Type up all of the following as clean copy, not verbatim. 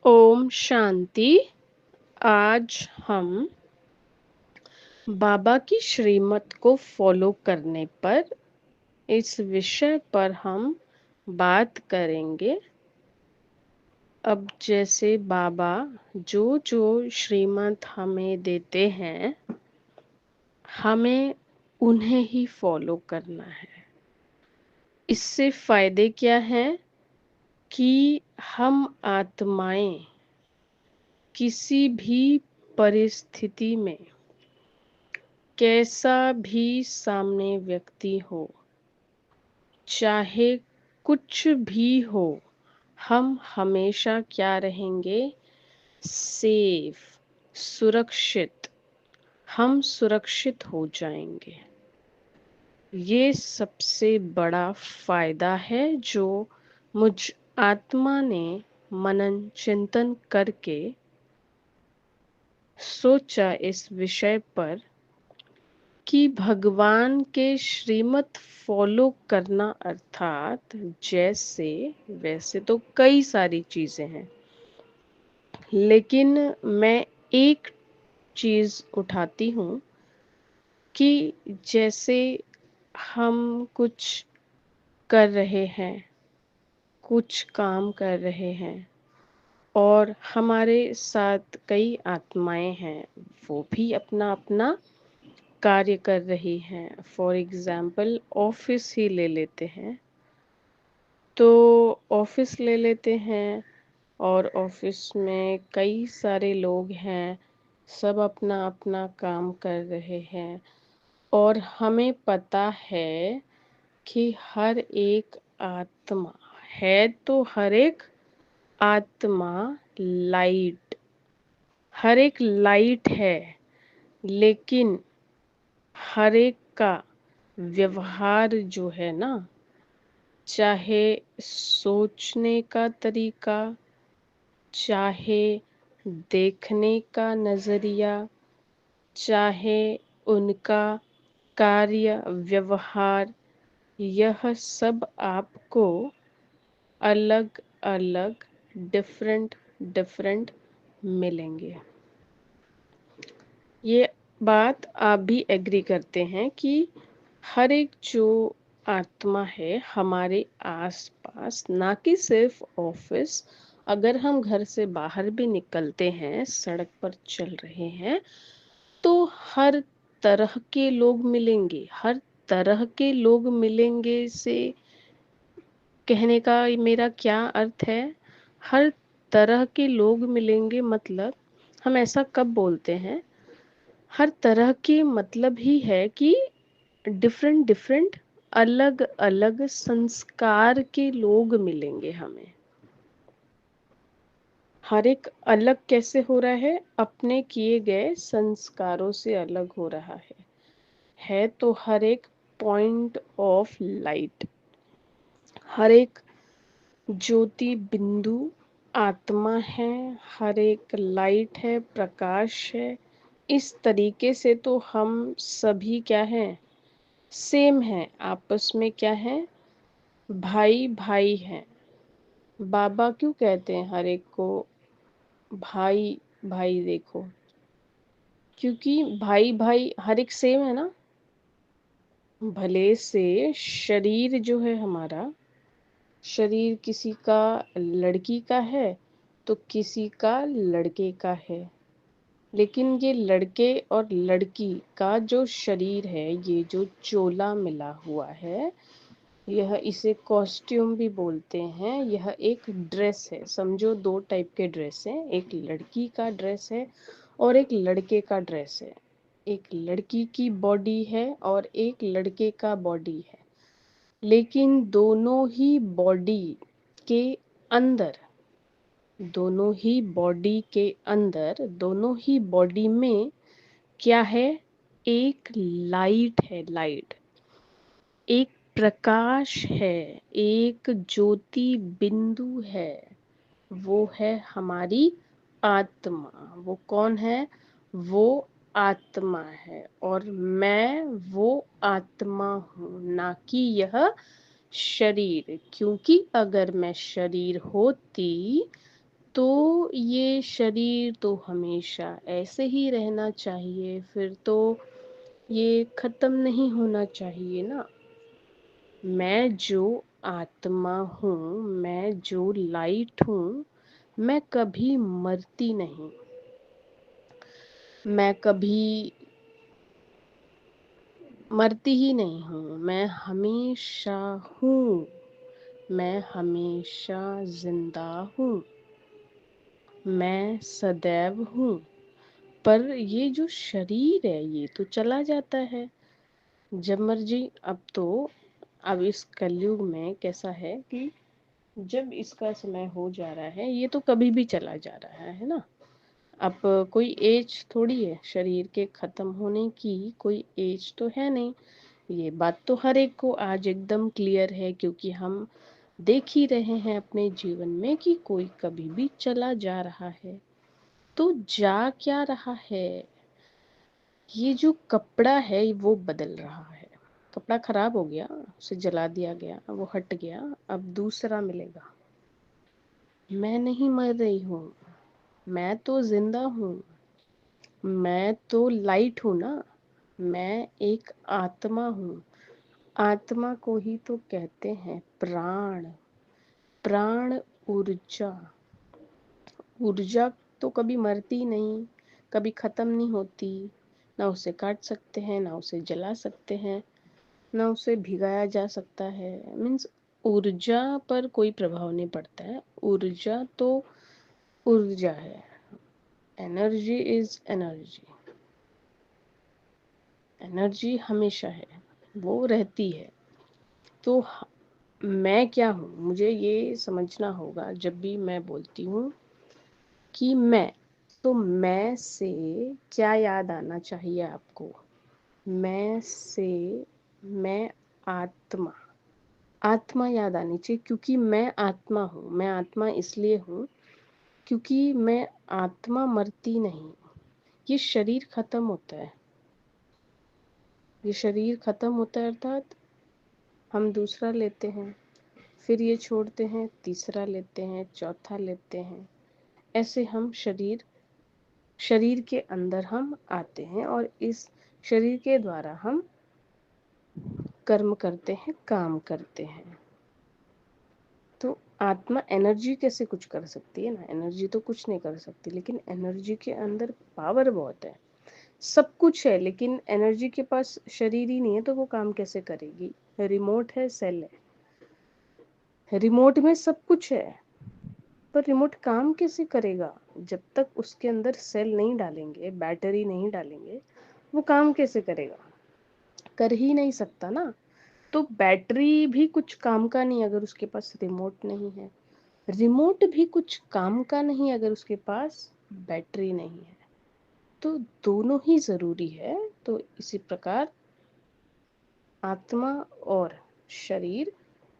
ओम शांति। आज हम बाबा की श्रीमत को फॉलो करने पर इस विषय पर हम बात करेंगे। अब जैसे बाबा जो जो श्रीमत हमें देते हैं, हमें उन्हें ही फॉलो करना है। इससे फायदे क्या हैं कि हम आत्माएं किसी भी परिस्थिति में, कैसा भी सामने व्यक्ति हो, चाहे कुछ भी हो, हम हमेशा क्या रहेंगे? सेफ, सुरक्षित। हम सुरक्षित हो जाएंगे। ये सबसे बड़ा फायदा है जो मुझ आत्मा ने मनन चिंतन करके सोचा इस विषय पर कि भगवान के श्रीमत फॉलो करना अर्थात जैसे वैसे तो कई सारी चीजें हैं, लेकिन मैं एक चीज उठाती हूँ कि जैसे हम कुछ कर रहे हैं, कुछ काम कर रहे हैं और हमारे साथ कई आत्माएं हैं, वो भी अपना अपना कार्य कर रही हैं। फॉर एग्जाम्पल ऑफिस ही ले लेते हैं, तो ऑफिस ले लेते हैं और ऑफिस में कई सारे लोग हैं, सब अपना अपना काम कर रहे हैं और हमें पता है कि हर एक आत्मा है, तो हर एक आत्मा लाइट, हर एक लाइट है, लेकिन हर एक का व्यवहार जो है ना, चाहे सोचने का तरीका, चाहे देखने का नजरिया, चाहे उनका कार्य व्यवहार, यह सब आपको अलग अलग, डिफरेंट डिफरेंट मिलेंगे। ये बात आप भी एग्री करते हैं कि हर एक जो आत्मा है हमारे आसपास, ना कि सिर्फ ऑफिस, अगर हम घर से बाहर भी निकलते हैं, सड़क पर चल रहे हैं, तो हर तरह के लोग मिलेंगे। हर तरह के लोग मिलेंगे से कहने का मेरा क्या अर्थ है? हर तरह के लोग मिलेंगे मतलब हम ऐसा कब बोलते हैं? हर तरह के मतलब ही है कि डिफरेंट डिफरेंट, अलग अलग संस्कार के लोग मिलेंगे हमें। हर एक अलग कैसे हो रहा है? अपने किए गए संस्कारों से अलग हो रहा है तो हर एक पॉइंट ऑफ लाइट, हर एक ज्योति बिंदु आत्मा है, हर एक लाइट है, प्रकाश है। इस तरीके से तो हम सभी क्या हैं? सेम है, आपस में क्या है? भाई भाई हैं। बाबा क्यों कहते हैं हर एक को भाई भाई? देखो, क्योंकि भाई भाई हर एक सेम है ना। भले से शरीर जो है हमारा, शरीर किसी का लड़की का है तो किसी का लड़के का है, लेकिन ये लड़के और लड़की का जो शरीर है, ये जो चोला मिला हुआ है, यह इसे कॉस्ट्यूम भी बोलते हैं। यह एक ड्रेस है। समझो दो टाइप के ड्रेस हैं, एक लड़की का ड्रेस है और एक लड़के का ड्रेस है। एक लड़की की बॉडी है और एक लड़के का बॉडी है, लेकिन दोनों ही बॉडी के अंदर, दोनों ही बॉडी के अंदर, दोनों ही बॉडी में क्या है? एक लाइट है, लाइट, एक प्रकाश है, एक ज्योति बिंदु है। वो है हमारी आत्मा। वो कौन है? वो आत्मा है और मैं वो आत्मा हूँ, ना कि यह शरीर। क्योंकि अगर मैं शरीर होती तो ये शरीर तो हमेशा ऐसे ही रहना चाहिए, फिर तो ये खत्म नहीं होना चाहिए ना। मैं जो आत्मा हूँ, मैं जो लाइट हूँ, मैं कभी मरती नहीं। मैं कभी मरती ही नहीं हूँ, मैं हमेशा हूँ, मैं हमेशा जिंदा हूँ, मैं सदैव हूँ। पर ये जो शरीर है ये तो चला जाता है जब मर्जी। अब इस कलयुग में कैसा है कि जब इसका समय हो जा रहा है, ये तो कभी भी चला जा रहा है ना। अब कोई एज थोड़ी है शरीर के खत्म होने की, कोई एज तो है नहीं। ये बात तो हर एक को आज एकदम क्लियर है, क्योंकि हम देख ही रहे हैं अपने जीवन में कि कोई कभी भी चला जा रहा है। तो जा क्या रहा है? ये जो कपड़ा है वो बदल रहा है। कपड़ा खराब हो गया, उसे जला दिया गया, वो हट गया, अब दूसरा मिलेगा। मैं नहीं मर रही हूँ, मैं तो जिंदा हूँ, मैं तो लाइट हूँ ना। मैं एक आत्मा हूँ। आत्मा को ही तो कहते हैं प्राण। प्राण ऊर्जा। ऊर्जा तो कभी मरती नहीं, कभी खत्म नहीं होती। ना उसे काट सकते हैं, ना उसे जला सकते हैं, ना उसे भिगाया जा सकता है। मीन्स ऊर्जा पर कोई प्रभाव नहीं पड़ता है। ऊर्जा तो ऊर्जा है। Energy is energy. एनर्जी हमेशा है, वो रहती है। तो मैं क्या हूँ, मुझे ये समझना होगा जब भी मैं बोलती हूँ कि मैं, तो मैं से क्या याद आना चाहिए आपको? मैं से मैं आत्मा। आत्मा याद आनी चाहिए, क्योंकि मैं आत्मा हूँ। मैं आत्मा इसलिए हूँ क्योंकि मैं आत्मा मरती नहीं। ये शरीर खत्म होता है। ये शरीर खत्म होता है अर्थात हम दूसरा लेते हैं, फिर ये छोड़ते हैं, तीसरा लेते हैं, चौथा लेते हैं। ऐसे हम शरीर के अंदर हम आते हैं और इस शरीर के द्वारा हम कर्म करते हैं, काम करते हैं। तो आत्मा एनर्जी कैसे कुछ कर सकती है ना? एनर्जी तो कुछ नहीं कर सकती, लेकिन एनर्जी के अंदर पावर बहुत है। सब कुछ है, लेकिन एनर्जी के पास शरीर ही नहीं है, तो वो काम कैसे करेगी? रिमोट है, सेल है, रिमोट में सब कुछ है, पर रिमोट काम कैसे करेगा? जब तक उसके अंदर सेल नहीं डालेंगे, बैटरी नहीं डालेंगे, वो काम कैसे करेगा? कर ही नहीं सकता ना। तो बैटरी भी कुछ काम का नहीं अगर उसके पास रिमोट नहीं है। रिमोट भी कुछ काम का नहीं अगर उसके पास बैटरी नहीं है। तो दोनों ही जरूरी है। तो इसी प्रकार आत्मा और शरीर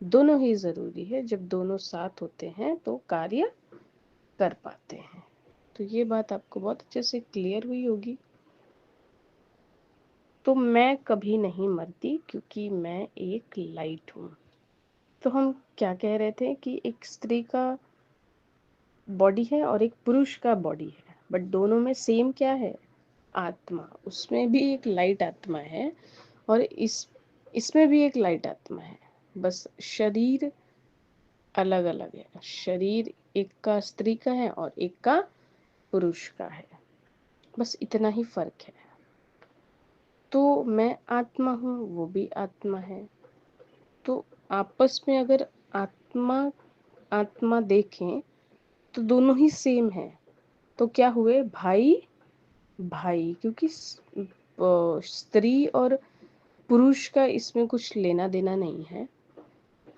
दोनों ही जरूरी है। जब दोनों साथ होते हैं तो कार्य कर पाते हैं। तो ये बात आपको बहुत अच्छे से क्लियर हुई होगी। तो मैं कभी नहीं मरती क्योंकि मैं एक लाइट हूँ। तो हम क्या कह रहे थे कि एक स्त्री का बॉडी है और एक पुरुष का बॉडी है, बट दोनों में सेम क्या है? आत्मा। उसमें भी एक लाइट आत्मा है और इसमें भी एक लाइट आत्मा है। बस शरीर अलग अलग है। शरीर एक का स्त्री का है और एक का पुरुष का है। बस इतना ही फर्क है। तो मैं आत्मा हूँ, वो भी आत्मा है। तो आपस में अगर आत्मा आत्मा देखें तो दोनों ही सेम है। तो क्या हुए? भाई भाई, क्योंकि स्त्री और पुरुष का इसमें कुछ लेना देना नहीं है।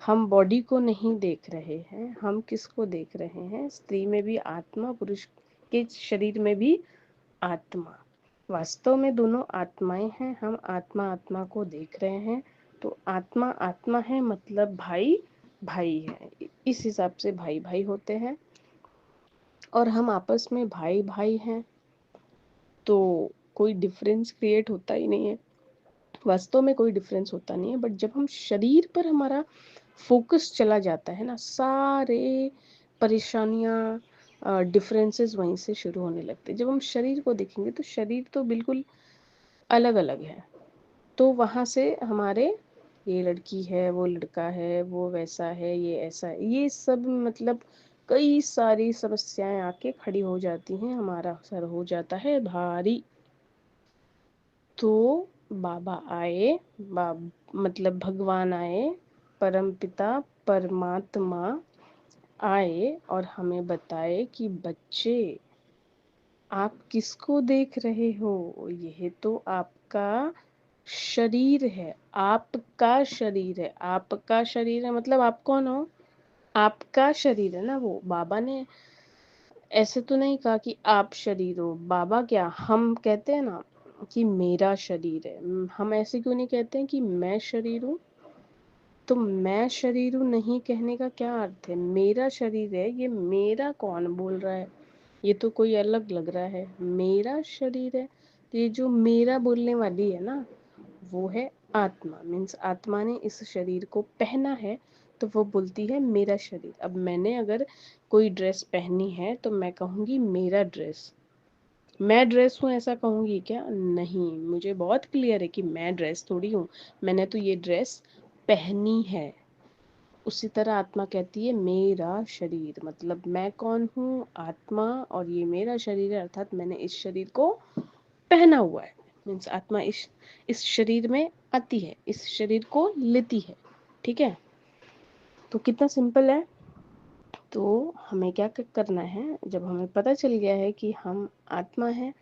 हम बॉडी को नहीं देख रहे हैं, हम किसको देख रहे हैं? स्त्री में भी आत्मा, पुरुष के शरीर में भी आत्मा। वास्तव में दोनों आत्माएं हैं। हम आत्मा आत्मा को देख रहे हैं। तो आत्मा आत्मा है, मतलब भाई भाई है। इस हिसाब से भाई भाई होते हैं और हम आपस में भाई भाई हैं। तो कोई डिफरेंस क्रिएट होता ही नहीं है। वास्तव में कोई डिफरेंस होता नहीं है, बट जब हम शरीर पर हमारा फोकस चला जाता है ना, सारे परेशानियां, डिफरेंसेस वहीं से शुरू होने लगते हैं। जब हम शरीर को देखेंगे तो शरीर तो बिल्कुल अलग अलग है, तो वहाँ से हमारे ये लड़की है, वो लड़का है, वो वैसा है, ये ऐसा है, ये सब मतलब कई सारी समस्याएं आके खड़ी हो जाती हैं, हमारा सर हो जाता है भारी। तो बाबा आए, मतलब भगवान आए, परमपिता परमात्मा आए और हमें बताए कि बच्चे, आप किसको देख रहे हो? यह तो आपका शरीर है, आपका शरीर है, आपका शरीर है, मतलब आप कौन हो? आपका शरीर है ना वो। बाबा ने ऐसे तो नहीं कहा कि आप शरीर हो। बाबा क्या, हम कहते हैं ना कि मेरा शरीर है, हम ऐसे क्यों नहीं कहते हैं कि मैं शरीर हूँ? तो मैं शरीर हूँ नहीं कहने का क्या अर्थ है? मेरा शरीर है, ये मेरा कौन बोल रहा है? ये तो कोई अलग लग रहा है। मेरा शरीर है, तो ये जो मेरा बोलने वाली है ना, वो है आत्मा। मीन्स आत्मा ने इस शरीर को पहना है, तो वो बोलती है मेरा शरीर। अब मैंने अगर कोई ड्रेस पहनी है तो मैं कहूँगी मेरा ड्रेस। मैं ड्रेस हूँ ऐसा कहूँगी क्या? नहीं, मुझे बहुत क्लियर है कि मैं ड्रेस थोड़ी हूँ, मैंने तो ये ड्रेस पहनी है। उसी तरह आत्मा कहती है मेरा शरीर, मतलब मैं कौन हूँ? आत्मा, और ये मेरा शरीर है, अर्थात मैंने इस शरीर को पहना हुआ है। मीन्स आत्मा इस शरीर में आती है, इस शरीर को लेती है। ठीक है, तो कितना सिंपल है। तो हमें क्या करना है, जब हमें पता चल गया है कि हम आत्मा है,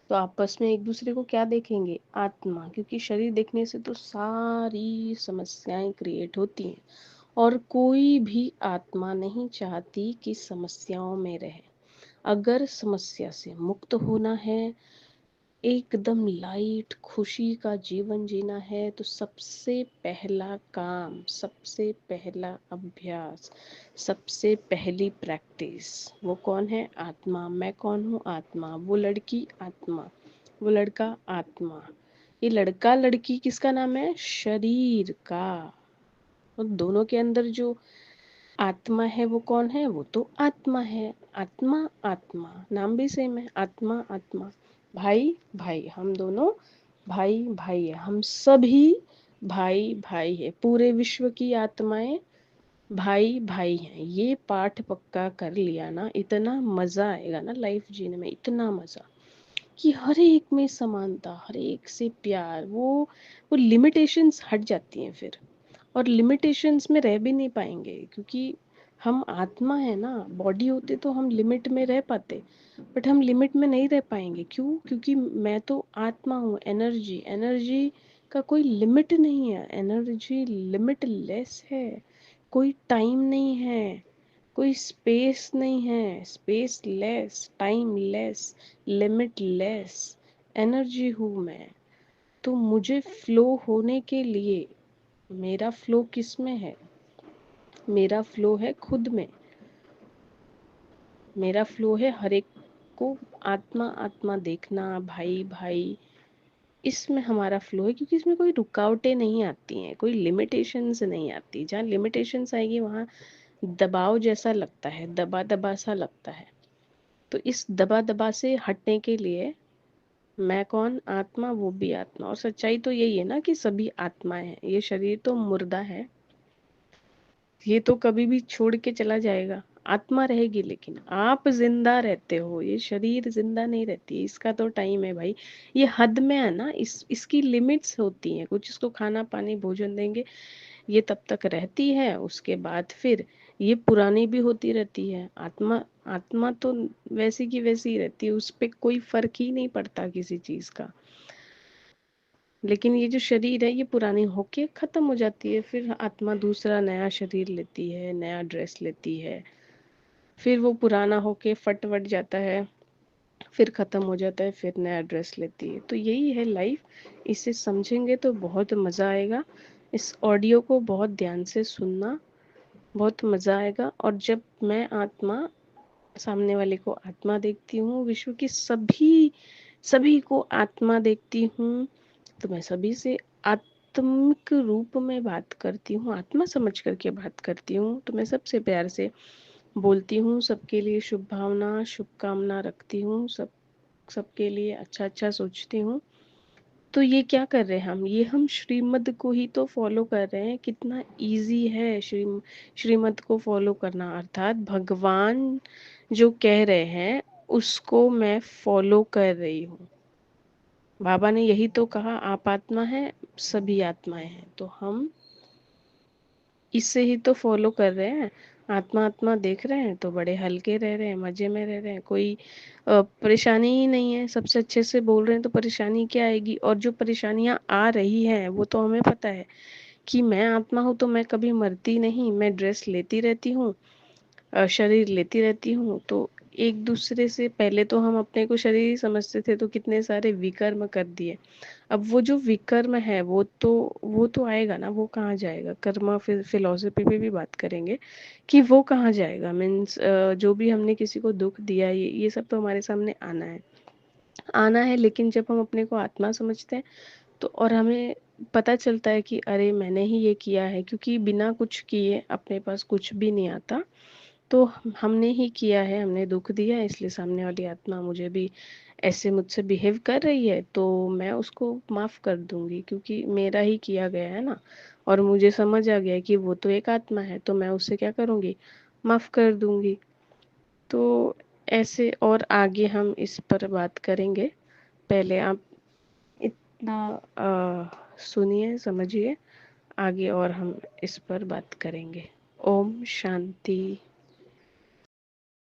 तो आपस में एक दूसरे को क्या देखेंगे? आत्मा, क्योंकि शरीर देखने से तो सारी समस्याएं क्रिएट होती हैं, और कोई भी आत्मा नहीं चाहती कि समस्याओं में रहे। अगर समस्या से मुक्त होना है, एकदम लाइट खुशी का जीवन जीना है, तो सबसे पहला काम, सबसे पहला अभ्यास, सबसे पहली प्रैक्टिस, वो कौन है? आत्मा। मैं कौन हूँ? आत्मा। वो लड़की आत्मा, वो लड़का आत्मा। ये लड़का लड़की किसका नाम है? शरीर का। और दोनों के अंदर जो आत्मा है वो कौन है? वो तो आत्मा है। आत्मा आत्मा, नाम भी सेम है, आत्मा आत्मा। भाई भाई, हम दोनों भाई भाई है, हम सभी भाई भाई है। पूरे विश्व की आत्माएं भाई भाई हैं। ये पाठ पक्का कर लिया ना, इतना मजा आएगा ना लाइफ जीने में, इतना मजा कि हर एक में समानता, हर एक से प्यार। वो लिमिटेशंस हट जाती हैं फिर, और लिमिटेशंस में रह भी नहीं पाएंगे, क्योंकि हम आत्मा है ना। बॉडी होते तो हम लिमिट में रह पाते, बट हम लिमिट में नहीं रह पाएंगे। क्यों? क्योंकि मैं तो आत्मा हूँ। एनर्जी, एनर्जी का कोई लिमिट नहीं है, एनर्जी लिमिटलेस है। कोई टाइम नहीं है, कोई स्पेस नहीं है, space less, time less, limitless energy हूँ मैं। तो मुझे फ्लो होने के लिए, मेरा फ्लो किस में है? मेरा फ्लो है खुद में। मेरा फ्लो है हर एक को आत्मा आत्मा देखना, भाई भाई, इसमें हमारा फ्लो है। क्योंकि इसमें कोई रुकावटें नहीं आती हैं, कोई लिमिटेशंस नहीं आती। जहाँ लिमिटेशंस आएगी वहाँ दबाव जैसा लगता है, दबा दबा सा लगता है। तो इस दबा दबा से हटने के लिए, मैं कौन? आत्मा, वो भी आत्मा। और सच्चाई तो यही है ना कि सभी आत्माएं हैं। ये शरीर तो मुर्दा है, ये तो कभी भी छोड़ के चला जाएगा। आत्मा रहेगी, लेकिन आप जिंदा रहते हो, ये शरीर जिंदा नहीं रहती। इसका तो टाइम है भाई, ये हद में है ना, इसकी लिमिट्स होती हैं। कुछ इसको खाना पानी भोजन देंगे, ये तब तक रहती है, उसके बाद फिर ये पुरानी भी होती रहती है। आत्मा, आत्मा तो वैसी की वैसी ही रहती है, उस पर कोई फर्क ही नहीं पड़ता किसी चीज का। लेकिन ये जो शरीर है, ये पुरानी होके खत्म हो जाती है, फिर आत्मा दूसरा नया शरीर लेती है, नया ड्रेस लेती है, फिर वो पुराना होके फट वट जाता है, फिर खत्म हो जाता है, फिर नया ड्रेस लेती है। तो यही है लाइफ। इसे समझेंगे तो बहुत मज़ा आएगा। इस ऑडियो को बहुत ध्यान से सुनना, बहुत मज़ा आएगा। और जब मैं आत्मा, सामने वाले को आत्मा देखती हूँ, विश्व की सभी सभी को आत्मा देखती हूँ, तो मैं सभी से आत्मिक रूप में बात करती हूँ, आत्मा समझ करके बात करती हूँ। तो मैं सबसे प्यार से बोलती हूँ, सबके लिए शुभ भावना शुभकामना रखती हूँ, सबके लिए अच्छा अच्छा सोचती हूँ। तो ये क्या कर रहे हैं हम, ये हम श्रीमद् को ही तो फॉलो कर रहे हैं। कितना इजी है श्रीमद् को फॉलो करना, अर्थात भगवान जो कह रहे हैं उसको मैं फॉलो कर रही हूँ। बाबा ने यही तो कहा, आप आत्मा है, सभी आत्माएं हैं, तो हम इससे ही तो फॉलो कर रहे हैं। आत्मा आत्मा देख रहे हैं तो बड़े हल्के रह रहे हैं, मजे में रह रहे हैं, कोई परेशानी ही नहीं है। सबसे अच्छे से बोल रहे हैं तो परेशानी क्या आएगी। और जो परेशानियां आ रही हैं वो तो हमें पता है कि मैं आत्मा हूँ तो मैं कभी मरती नहीं, मैं ड्रेस लेती रहती हूँ, शरीर लेती रहती हूँ। तो एक दूसरे से पहले तो हम अपने को शरीर ही समझते थे, तो कितने सारे विकर्म कर दिए। अब वो जो विकर्म है वो तो आएगा ना, वो कहाँ जाएगा। कर्मा फिलोसफी पे भी बात करेंगे कि वो कहाँ जाएगा। मीन्स जो भी हमने किसी को दुख दिया, ये सब तो हमारे सामने आना है। लेकिन जब हम अपने को आत्मा समझते हैं तो और हमें पता चलता है कि अरे मैंने ही ये किया है, क्योंकि बिना कुछ किए अपने पास कुछ भी नहीं आता। तो हमने ही किया है, हमने दुख दिया है, इसलिए सामने वाली आत्मा मुझे भी ऐसे मुझसे बिहेव कर रही है, तो मैं उसको माफ़ कर दूंगी क्योंकि मेरा ही किया गया है ना। और मुझे समझ आ गया है कि वो तो एक आत्मा है, तो मैं उससे क्या करूंगी, माफ़ कर दूंगी। तो ऐसे और आगे हम इस पर बात करेंगे। पहले आप इतना सुनिए, समझिए, आगे और हम इस पर बात करेंगे। ओम शांति।